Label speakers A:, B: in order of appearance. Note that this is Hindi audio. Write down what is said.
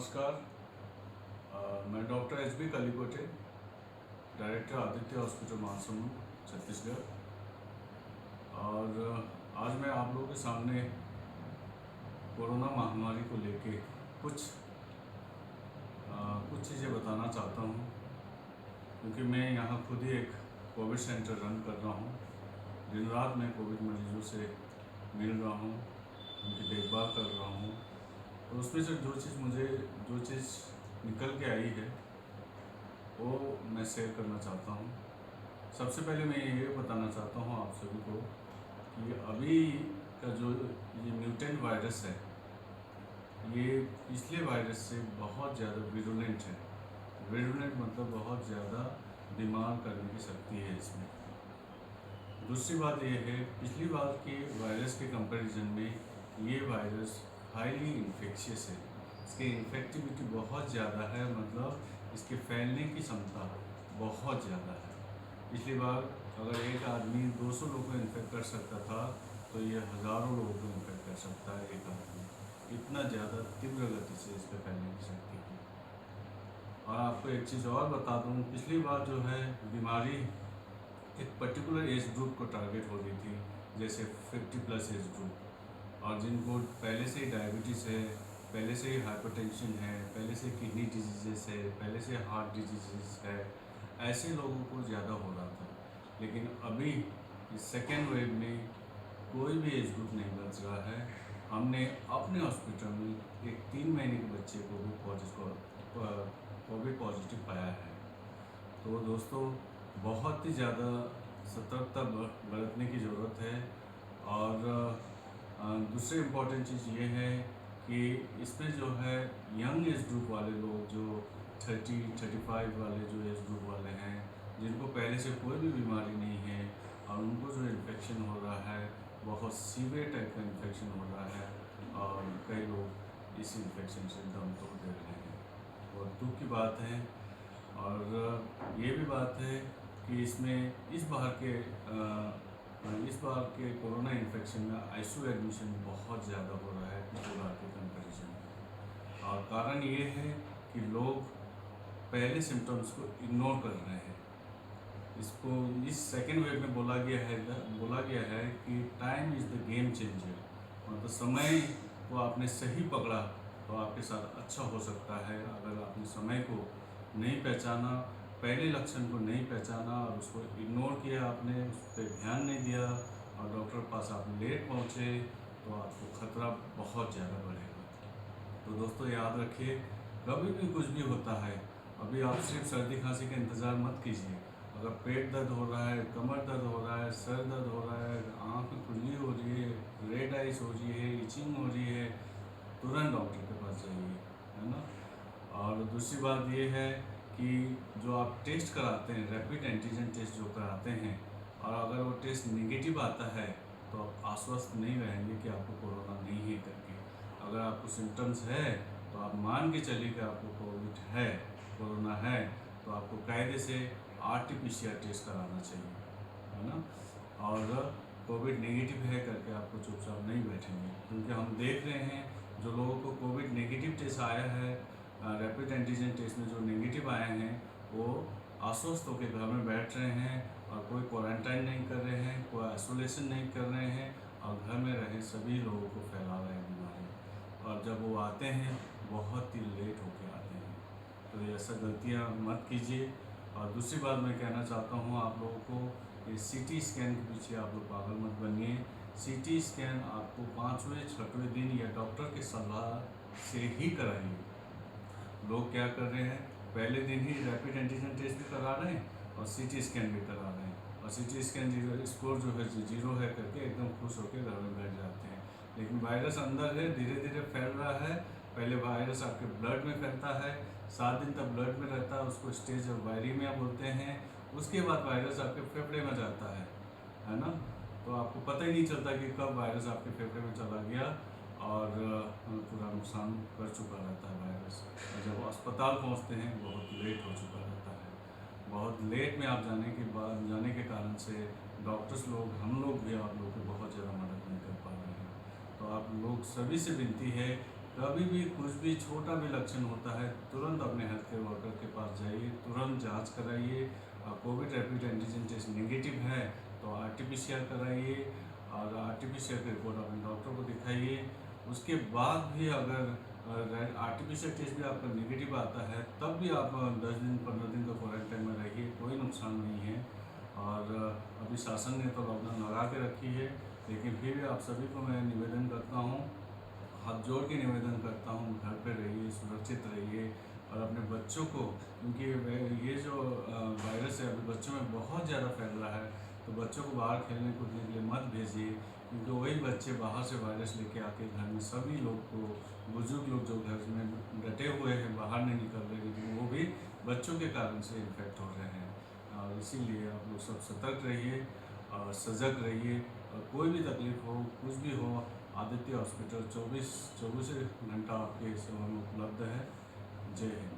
A: नमस्कार। मैं doctor H B. Kalikote, director Aditya hospital Mahasamund, Chhattisgarh. और आज मैं आप लोगों के सामने कोरोना महामारी को लेके कुछ चीज़ें बताना चाहता हूँ, क्योंकि मैं यहाँ खुद ही एक कोविड सेंटर रन कर रहा हूँ। दिन रात मैं कोविड मरीजों से मिल रहा हूँ, उनकी देखभाल कर रहा हूँ। तो उसमें से जो चीज़ निकल के आई है वो मैं शेयर करना चाहता हूँ। सबसे पहले मैं ये बताना चाहता हूँ आप सभी को कि अभी का जो ये म्यूटेंट वायरस है, ये पिछले वायरस से बहुत ज़्यादा विरुलेंट है। विरुलेंट मतलब बहुत ज़्यादा बीमार करने की शक्ति है इसमें। दूसरी बात ये है, पिछली बार के वायरस के कंपैरिजन में ये वायरस हाईली इन्फेक्शियस है। इसकी इन्फेक्टिविटी बहुत ज़्यादा है, मतलब इसके फैलने की क्षमता बहुत ज़्यादा है। पिछली बार अगर एक आदमी 200 लोगों को इन्फेक्ट कर सकता था, तो ये हज़ारों लोगों को इन्फेक्ट कर सकता है एक आदमी। इतना ज़्यादा तीव्र गति से इस पर फैलने की शक्ति है। और आपको एक चीज़ और बता दूँ, पिछली बार जो है बीमारी एक पर्टिकुलर एज ग्रुप को टारगेट हो रही थी, जैसे 50+ एज ग्रुप, और जिनको पहले से ही डायबिटीज़ है, पहले से ही हाइपरटेंशन है, पहले से किडनी डिजीज़ है, पहले से हार्ट डिजीज़ है, ऐसे लोगों को ज़्यादा हो रहा था। लेकिन अभी इस सेकेंड वेव में कोई भी एज ग्रुप नहीं बच रहा है। हमने अपने हॉस्पिटल में एक 3 महीने के बच्चे को भी कोविड पॉजिटिव पाया है। तो दोस्तों, बहुत ही ज़्यादा सतर्कता बरतने की ज़रूरत है। और दूसरी इम्पॉर्टेंट चीज़ ये है कि इसमें जो है यंग एज ग्रुप वाले लोग, जो 30-35 वाले जो एज ग्रुप वाले हैं, जिनको पहले से कोई भी बीमारी नहीं है और उनको जो इन्फेक्शन हो रहा है, बहुत सीवियर टाइप का इन्फेक्शन हो रहा है, और कई लोग इस इन्फेक्शन से दम तोड़ दे रहे हैं। बहुत दुख की बात है। और ये भी बात है कि इसमें इस बार के कोरोना इन्फेक्शन में आईसीयू एडमिशन बहुत ज़्यादा हो रहा है पिछले बार के कंपैरिजन में। और कारण ये है कि लोग पहले सिम्टम्स को इग्नोर कर रहे हैं। इसको इस सेकेंड वेव में बोला गया है कि time is the game changer. मतलब समय को आपने सही पकड़ा तो आपके साथ अच्छा हो सकता है। अगर आपने समय को नहीं पहचाना, पहले लक्षण को नहीं पहचाना और उसको इग्नोर किया, आपने उस पर ध्यान नहीं दिया और डॉक्टर के पास आप लेट पहुँचे, तो आपको खतरा बहुत ज़्यादा बढ़ेगा। तो दोस्तों, याद रखिए, कभी भी कुछ भी होता है, अभी आप सिर्फ सर्दी खांसी का इंतज़ार मत कीजिए। अगर पेट दर्द हो रहा है, कमर दर्द हो रहा है, सर दर्द हो रहा है, आँख में खुजली हो रही है, रेड आइज हो रही है, इचिंग हो रही है, तुरंत डॉक्टर के पास जाइए, है ना। और दूसरी बात ये है कि जो आप टेस्ट कराते हैं, रैपिड एंटीजन टेस्ट जो कराते हैं, और अगर वो टेस्ट नेगेटिव आता है तो आप आश्वस्त नहीं रहेंगे कि आपको कोरोना नहीं है करके। अगर आपको सिम्टम्स है तो आप मान के चलिए कि आपको कोरोना है, तो आपको कायदे से RT-PCR टेस्ट कराना चाहिए, है ना। और कोविड नेगेटिव है करके आपको चुपचाप नहीं बैठेंगे, क्योंकि हम देख रहे हैं जो लोगों को कोविड नेगेटिव टेस्ट आया है, रैपिड एंटीजन टेस्ट में जो नेगेटिव आए हैं, वो आश्वस्त होकर घर में बैठ रहे हैं और कोई क्वारंटाइन नहीं कर रहे हैं, कोई आइसोलेशन नहीं कर रहे हैं, और घर में रहे सभी लोगों को फैला रहे हैं बीमारी। और जब वो आते हैं, बहुत ही लेट होके आते हैं। तो ये ऐसा गलतियाँ मत कीजिए। और दूसरी बात मैं कहना चाहता हूँ आप लोगों को कि CT स्कैन के पीछे आप लोग पागल मत बनिए। CT स्कैन आपको 5वें 6वें दिन या डॉक्टर की सलाह से ही कराइए। लोग क्या कर रहे हैं, पहले दिन ही रैपिड एंटीजन टेस्ट भी करा रहे हैं और CT स्कैन भी करा रहे हैं, और CT स्कैन स्कोर जो है 0 है करके एकदम खुश होकर घर में बैठ जाते हैं। लेकिन वायरस अंदर है, धीरे धीरे फैल रहा है। पहले वायरस आपके ब्लड में फैलता है, 7 दिन तक ब्लड में रहता है, उसको स्टेज ऑफ वायरीमिया बोलते हैं। उसके बाद वायरस आपके फेफड़े में जाता है ना। तो आपको पता ही नहीं चलता कि कब वायरस आपके फेफड़े में चला गया और पूरा नुकसान कर चुका रहता है वायरस। और जब अस्पताल पहुंचते हैं, बहुत लेट हो चुका रहता है। बहुत लेट में आप जाने के कारण से डॉक्टर्स लोग, हम लोग भी आप लोग की बहुत ज़्यादा मदद नहीं कर पा रहे हैं। तो आप लोग सभी से विनती है कभी भी कुछ भी छोटा भी लक्षण होता है तुरंत अपने हेल्थ केयर वर्कर के पास जाइए, तुरंत जांच कराइए। COVID rapid antigen test negative है तो आरटीपीसीआर कराइए, और आरटीपीसीआर की रिपोर्ट अपने डॉक्टर को दिखाइए। उसके बाद भी अगर आरटीपीसीआर टेस्ट भी आपका नेगेटिव आता है तब भी आप 10 दिन 15 दिन का क्वारंटाइन में रहिए, कोई नुकसान नहीं है। और अभी शासन ने तो लॉकडाउन लगा के रखी है, लेकिन फिर भी आप सभी को मैं निवेदन करता हूँ, हाथ जोड़ के निवेदन करता हूँ, घर पे रहिए, सुरक्षित रहिए। और अपने बच्चों को, क्योंकि ये जो वायरस है अभी बच्चों में बहुत ज़्यादा फैल रहा है, तो बच्चों को बाहर खेलने कूदने के लिए मत भेजिए, क्योंकि वही बच्चे बाहर से वायरस लेके आके घर में सभी लोग को, बुजुर्ग लोग जो घर में डटे हुए हैं बाहर नहीं निकल रहे, लेकिन वो भी बच्चों के कारण से इन्फेक्ट हो रहे हैं। और इसीलिए आप लोग सब सतर्क रहिए और सजग रहिए। और कोई भी तकलीफ हो, कुछ भी हो, आदित्य हॉस्पिटल 24 घंटा आपके सेवा में उपलब्ध है। जय हिंद।